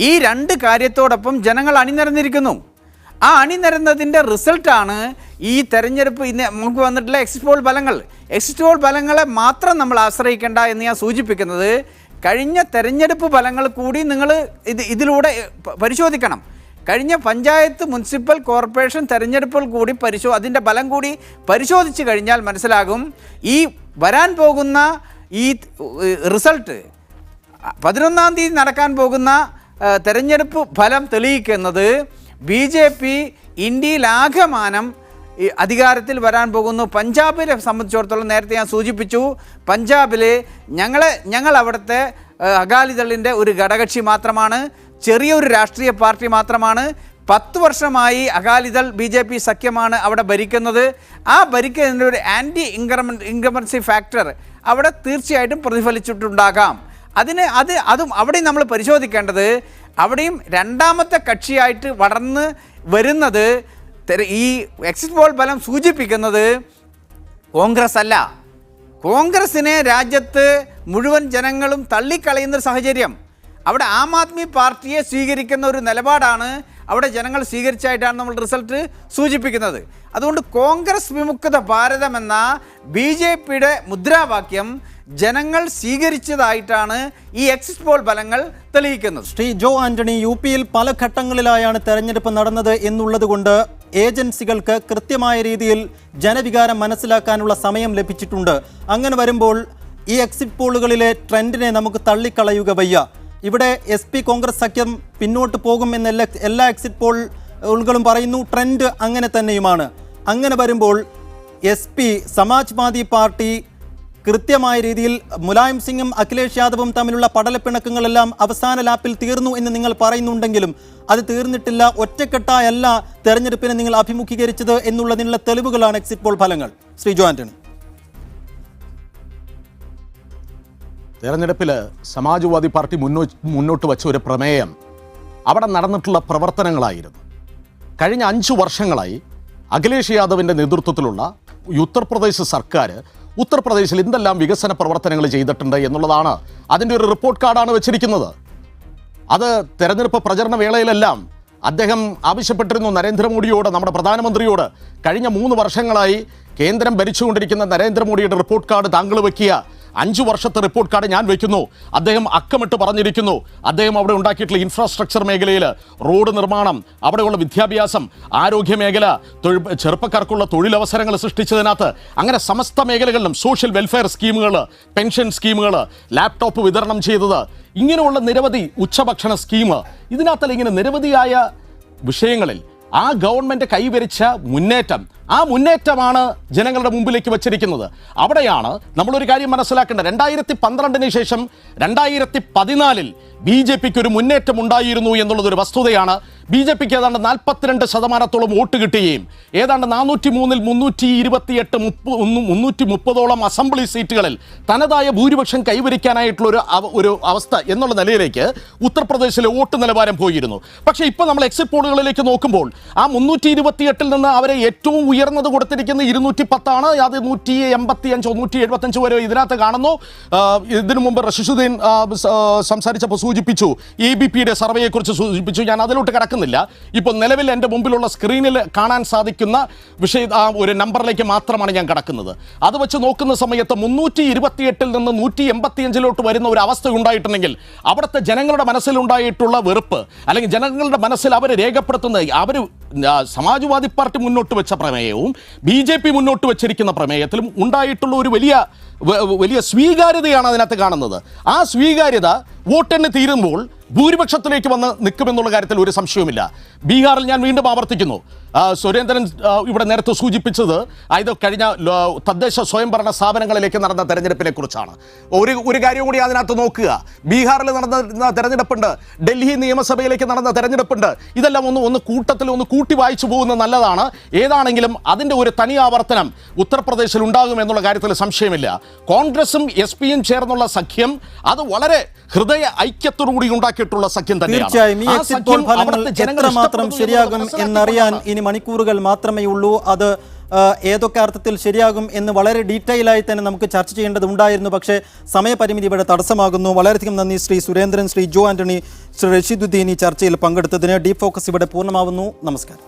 ഈ 2 കാര്യത്തോടൊപ്പം ജനങ്ങൾ അണിനിരന്നിരിക്കുന്നു. ആ അണിനിരന്നതിൻ്റെ റിസൾട്ടാണ് ഈ തെരഞ്ഞെടുപ്പ്. ഇന്ന് നമുക്ക് വന്നിട്ടുള്ള എക്സിറ്റ് പോൾ ഫലങ്ങളെ മാത്രം നമ്മൾ ആശ്രയിക്കേണ്ട എന്ന് ഞാൻ സൂചിപ്പിക്കുന്നത്, കഴിഞ്ഞ തെരഞ്ഞെടുപ്പ് ഫലങ്ങൾ കൂടി നിങ്ങൾ ഇതിലൂടെ പരിശോധിക്കണം. കഴിഞ്ഞ പഞ്ചായത്ത് മുനിസിപ്പൽ കോർപ്പറേഷൻ തെരഞ്ഞെടുപ്പുകൾ കൂടി അതിൻ്റെ ഫലം കൂടി പരിശോധിച്ച് കഴിഞ്ഞാൽ മനസ്സിലാകും ഈ വരാൻ പോകുന്ന ഈ റിസൾട്ട് 11-ാം തീയതി നടക്കാൻ പോകുന്ന തെരഞ്ഞെടുപ്പ് ഫലം തെളിയിക്കുന്നത് BJP ഇന്ത്യയിലാകമാനം അധികാരത്തിൽ വരാൻ പോകുന്നു. പഞ്ചാബിനെ സംബന്ധിച്ചിടത്തോളം നേരത്തെ ഞാൻ സൂചിപ്പിച്ചു, പഞ്ചാബിൽ ഞങ്ങൾ അവിടുത്തെ അകാലിദളിൻ്റെ ഒരു ഘടകകക്ഷി മാത്രമാണ്, ചെറിയൊരു രാഷ്ട്രീയ പാർട്ടി മാത്രമാണ്. 10 വർഷമായി അകാലിദൾ BJP സഖ്യമാണ് അവിടെ ഭരിക്കുന്നത്. ആ ഭരിക്കുന്നതിൻ്റെ ഒരു ആൻറ്റി ഇൻകംബൻസി ഫാക്ടർ അവിടെ തീർച്ചയായിട്ടും പ്രതിഫലിച്ചിട്ടുണ്ടാകാം. അതും അവിടെയും നമ്മൾ പരിശോധിക്കേണ്ടത്, അവിടെയും രണ്ടാമത്തെ കക്ഷിയായിട്ട് വളർന്ന് വരുന്നത് ഈ എക്സിറ്റ് പോൾ ഫലം സൂചിപ്പിക്കുന്നത് കോൺഗ്രസ് അല്ല. കോൺഗ്രസിനെ രാജ്യത്ത് മുഴുവൻ ജനങ്ങളും തള്ളിക്കളയുന്ന സാഹചര്യം, അവിടെ ആം ആദ്മി പാർട്ടിയെ സ്വീകരിക്കുന്ന ഒരു നിലപാടാണ് അവിടെ ജനങ്ങൾ സ്വീകരിച്ചായിട്ടാണ് നമ്മൾ റിസൾട്ട് സൂചിപ്പിക്കുന്നത്. അതുകൊണ്ട് കോൺഗ്രസ് വിമുക്ത ഭാരതം എന്ന BJPയുടെ മുദ്രാവാക്യം ജനങ്ങൾ സ്വീകരിച്ചതായിട്ടാണ് ഈ എക്സിറ്റ് പോൾ ഫലങ്ങൾ തെളിയിക്കുന്നത്. ശ്രീ ജോ ആന്റണി, UPയിൽ പല ഘട്ടങ്ങളിലായാണ് തെരഞ്ഞെടുപ്പ് നടന്നത് എന്നുള്ളത് കൊണ്ട് ഏജൻസികൾക്ക് കൃത്യമായ രീതിയിൽ ജനവികാരം മനസ്സിലാക്കാനുള്ള സമയം ലഭിച്ചിട്ടുണ്ട്. അങ്ങനെ വരുമ്പോൾ ഈ എക്സിറ്റ് പോളുകളിലെ ട്രെൻഡിനെ നമുക്ക് തള്ളിക്കളയുക വയ്യ. ഇവിടെ SP കോൺഗ്രസ് സഖ്യം പിന്നോട്ട് പോകും എന്ന എല്ലാ എക്സിറ്റ് പോളുകളും പറയുന്നു. ട്രെൻഡ് അങ്ങനെ തന്നെയുമാണ്. അങ്ങനെ വരുമ്പോൾ SP സമാജ്വാദി പാർട്ടി കൃത്യമായ രീതിയിൽ മുലായം സിംഗും അഖിലേഷ് യാദവും തമ്മിലുള്ള പടലപ്പിണക്കങ്ങളെല്ലാം അവസാന ലാപ്പിൽ തീർന്നു എന്ന് നിങ്ങൾ പറയുന്നുണ്ടെങ്കിലും അത് തീർന്നിട്ടില്ല. ഒറ്റക്കെട്ടായല്ല തെരഞ്ഞെടുപ്പിനെ നിങ്ങൾ അഭിമുഖീകരിച്ചത് എന്നുള്ളതിനുള്ള തെളിവുകളാണ് എക്സിറ്റ് പോൾ ഫലങ്ങൾ. ശ്രീ ജോ ആന്റണി, തെരഞ്ഞെടുപ്പിൽ സമാജ്വാദി പാർട്ടി മുന്നോട്ട് വച്ച ഒരു പ്രമേയം അവിടെ നടന്നിട്ടുള്ള പ്രവർത്തനങ്ങളായിരുന്നു. കഴിഞ്ഞ 5 വർഷങ്ങളായി അഖിലേഷ് യാദവിൻ്റെ നേതൃത്വത്തിലുള്ള ഉത്തർപ്രദേശ് സർക്കാർ ഉത്തർപ്രദേശിൽ എന്തെല്ലാം വികസന പ്രവർത്തനങ്ങൾ ചെയ്തിട്ടുണ്ട് എന്നുള്ളതാണ് അതിൻ്റെ ഒരു റിപ്പോർട്ട് കാർഡാണ് വെച്ചിരിക്കുന്നത്. അത് തെരഞ്ഞെടുപ്പ് പ്രചരണ വേളയിലെല്ലാം അദ്ദേഹം ആവശ്യപ്പെട്ടിരുന്നു നരേന്ദ്രമോദിയോട്, നമ്മുടെ പ്രധാനമന്ത്രിയോട്, കഴിഞ്ഞ 3 വർഷങ്ങളായി കേന്ദ്രം ഭരിച്ചുകൊണ്ടിരിക്കുന്ന നരേന്ദ്രമോദിയുടെ റിപ്പോർട്ട് കാർഡ് താങ്കൾ വയ്ക്കുക, 5 വർഷത്തെ റിപ്പോർട്ട് കാർഡ് ഞാൻ വയ്ക്കുന്നു. അദ്ദേഹം അക്കമിട്ട് പറഞ്ഞിരിക്കുന്നു, അദ്ദേഹം അവിടെ ഉണ്ടാക്കിയിട്ടുള്ള ഇൻഫ്രാസ്ട്രക്ചർ മേഖലയിൽ റോഡ് നിർമ്മാണം, അവിടെയുള്ള വിദ്യാഭ്യാസം, ആരോഗ്യ മേഖല, ചെറുപ്പക്കാർക്കുള്ള തൊഴിലവസരങ്ങൾ സൃഷ്ടിച്ചതിനകത്ത് അങ്ങനെ സമസ്ത മേഖലകളിലും സോഷ്യൽ വെൽഫെയർ സ്കീമുകൾ, പെൻഷൻ സ്കീമുകൾ, ലാപ്ടോപ്പ് വിതരണം ചെയ്തത്, ഇങ്ങനെയുള്ള നിരവധി ഉച്ചഭക്ഷണ സ്കീം, ഇതിനകത്തല്ല ഇങ്ങനെ നിരവധിയായ വിഷയങ്ങളിൽ ആ ഗവൺമെൻറ് കൈവരിച്ച മുന്നേറ്റം, ആ മുന്നേറ്റമാണ് ജനങ്ങളുടെ മുമ്പിലേക്ക് വച്ചിരിക്കുന്നത്. അവിടെയാണ് നമ്മളൊരു കാര്യം മനസ്സിലാക്കേണ്ടത്. 2012 ശേഷം 2014 BJPക്ക് ഒരു മുന്നേറ്റം ഉണ്ടായിരുന്നു എന്നുള്ളതൊരു വസ്തുതയാണ്. BJPക്ക് ഏതാണ്ട് 42% വോട്ട് കിട്ടുകയും ഏതാണ്ട് 403-ൽ 328 330ഓളം അസംബ്ലി സീറ്റുകളിൽ തനതായ ഭൂരിപക്ഷം കൈവരിക്കാനായിട്ടുള്ള ഒരു അവസ്ഥ എന്നുള്ള നിലയിലേക്ക് ഉത്തർപ്രദേശിലെ വോട്ട് നിലവാരം പോയിരുന്നു. പക്ഷേ ഇപ്പോൾ നമ്മൾ എക്സിറ്റ് പോളുകളിലേക്ക് നോക്കുമ്പോൾ ആ 328-ൽ നിന്ന് അവരെ ഏറ്റവും ഉയർന്നത് കൊടുത്തിരിക്കുന്ന 210 അത് 185 175 വരെ ഇതിനകത്ത് കാണുന്നു. ഇതിനു മുമ്പ് റഷീദുദ്ദീൻ സംസാരിച്ചപ്പോൾ സൂചിപ്പിച്ചു, ABPയുടെ സർവേയെക്കുറിച്ച് സൂചിപ്പിച്ചു. ഞാൻ അതിലോട്ട് കിടക്കുന്നില്ല. ഇപ്പോൾ നിലവിൽ എൻ്റെ മുമ്പിലുള്ള സ്ക്രീനിൽ കാണാൻ സാധിക്കുന്ന ഒരു നമ്പറിലേക്ക് മാത്രമാണ് ഞാൻ കിടക്കുന്നത്. അത് വെച്ച് നോക്കുന്ന സമയത്ത് 328-ൽ നിന്ന് 185-ലോട്ട് വരുന്ന ഒരു അവസ്ഥ ഉണ്ടായിട്ടുണ്ടെങ്കിൽ അവിടുത്തെ ജനങ്ങളുടെ മനസ്സിലുണ്ടായിട്ടുള്ള വെറുപ്പ്, അല്ലെങ്കിൽ ജനങ്ങളുടെ മനസ്സിൽ അവർ രേഖപ്പെടുത്തുന്നത്, അവർ സമാജ്വാദി പാർട്ടി മുന്നോട്ട് വെച്ച പ്രമേയവും BJP മുന്നോട്ട് വെച്ചിരിക്കുന്ന പ്രമേയത്തിലും ഉണ്ടായിട്ടുള്ള ഒരു വലിയ സ്വീകാര്യതയാണ് അതിനകത്ത് കാണുന്നത്. ആ സ്വീകാര്യത വോട്ടെണ്ണി തീരുമ്പോൾ ഭൂരിപക്ഷത്തിലേക്ക് വന്ന് നിൽക്കുമെന്നുള്ള കാര്യത്തിൽ ഒരു സംശയവുമില്ല. ബീഹാറിൽ ഞാൻ വീണ്ടും ആവർത്തിക്കുന്നു, സുരേന്ദ്രൻ ഇവിടെ നേരത്തെ സൂചിപ്പിച്ചത് ഇത് കഴിഞ്ഞ തദ്ദേശ സ്വയംഭരണ സ്ഥാപനങ്ങളിലേക്ക് നടന്ന തെരഞ്ഞെടുപ്പിനെ കുറിച്ചാണ്. ഒരു കാര്യം കൂടി അതിനകത്ത് നോക്കുക. ബീഹാറിൽ നടന്ന തെരഞ്ഞെടുപ്പുണ്ട്, ഡൽഹി നിയമസഭയിലേക്ക് നടന്ന തെരഞ്ഞെടുപ്പുണ്ട്. ഇതെല്ലാം ഒന്ന് കൂട്ടത്തിൽ കൂട്ടി വായിച്ചു പോകുന്നത് നല്ലതാണ്. ഏതാണെങ്കിലും അതിൻ്റെ ഒരു തനി ആവർത്തനം ഉത്തർപ്രദേശിൽ ഉണ്ടാകും എന്നുള്ള കാര്യത്തിൽ സംശയമില്ല. കോൺഗ്രസും SP-യും ചേർന്നുള്ള സഖ്യം അത് വളരെ ഹൃദയ ഐക്യത്തോടുകൂടി ഉണ്ടാക്കിയിട്ടുള്ള സഖ്യം തന്നെയാണ്. തീർച്ചയായും ഈ എക്സിറ്റ് പോൾ ഫലങ്ങൾ എത്രമാത്രം ശരിയാകും എന്നറിയാൻ ഇനി മണിക്കൂറുകൾ മാത്രമേ ഉള്ളൂ. അത് ഏതൊക്കെ അർത്ഥത്തിൽ ശരിയാകും എന്ന് വളരെ ഡീറ്റെയിൽ ആയി തന്നെ നമുക്ക് ചർച്ച ചെയ്യേണ്ടതുണ്ടായിരുന്നു. പക്ഷേ സമയപരിമിതി ഇവിടെ തടസ്സമാകുന്നു. വളരെയധികം നന്ദി ശ്രീ സുരേന്ദ്രൻ, ശ്രീ ജോ ആന്റണി, ശ്രീ റഷീദുദ്ദീൻ ഈ ചർച്ചയിൽ പങ്കെടുത്തതിന്. ഡീപ് ഫോക്കസ് ഇവിടെ പൂർണ്ണമാവുന്നു. നമസ്കാരം.